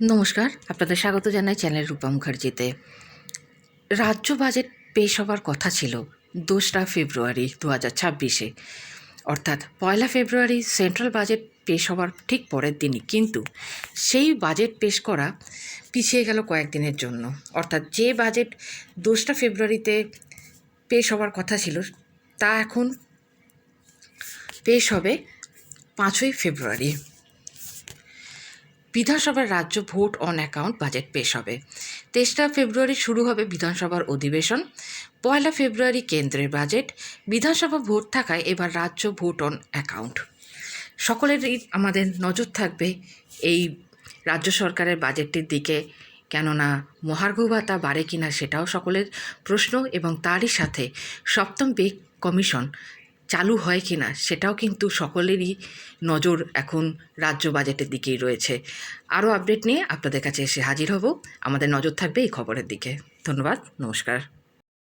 নমস্কার, আপনাদের স্বাগত জানাই চ্যানেল রূপা মুখার্জিতে। রাজ্য বাজেট পেশ হওয়ার কথা ছিল 2রা ফেব্রুয়ারি 2026-এ, অর্থাৎ 1লা ফেব্রুয়ারি সেন্ট্রাল বাজেট পেশ হওয়ার ঠিক পরের দিনই। কিন্তু সেই বাজেট পেশ করা পিছিয়ে গেল কয়েকদিনের জন্য। অর্থাৎ যে বাজেট 2রা ফেব্রুয়ারিতে পেশ হওয়ার কথা ছিল তা এখন পেশ হবে 5ই ফেব্রুয়ারি। বিধানসভার রাজ্য ভোট অন অ্যাকাউন্ট বাজেট পেশ হবে। 23রা ফেব্রুয়ারি শুরু হবে বিধানসভার অধিবেশন। 1লা ফেব্রুয়ারি কেন্দ্রের বাজেট। বিধানসভা ভোট থাকায় এবার রাজ্য ভোট অন অ্যাকাউন্ট। সকলেরই আমাদের নজর থাকবে এই রাজ্য সরকারের বাজেটটির দিকে, কেননা মহার্ঘ ভাতা বাড়ে কিনা সেটাও সকলের প্রশ্ন, এবং তারই সাথে সপ্তম পে কমিশন চালু হয় কিনা সেটাও কিন্তু সকলেরই নজর এখন রাজ্য বাজেটের দিকেই রয়েছে। আরও আপডেট নিয়ে আপনাদের কাছে এসে হাজির হব। আমাদের নজর থাকবে এই খবরের দিকে। ধন্যবাদ, নমস্কার।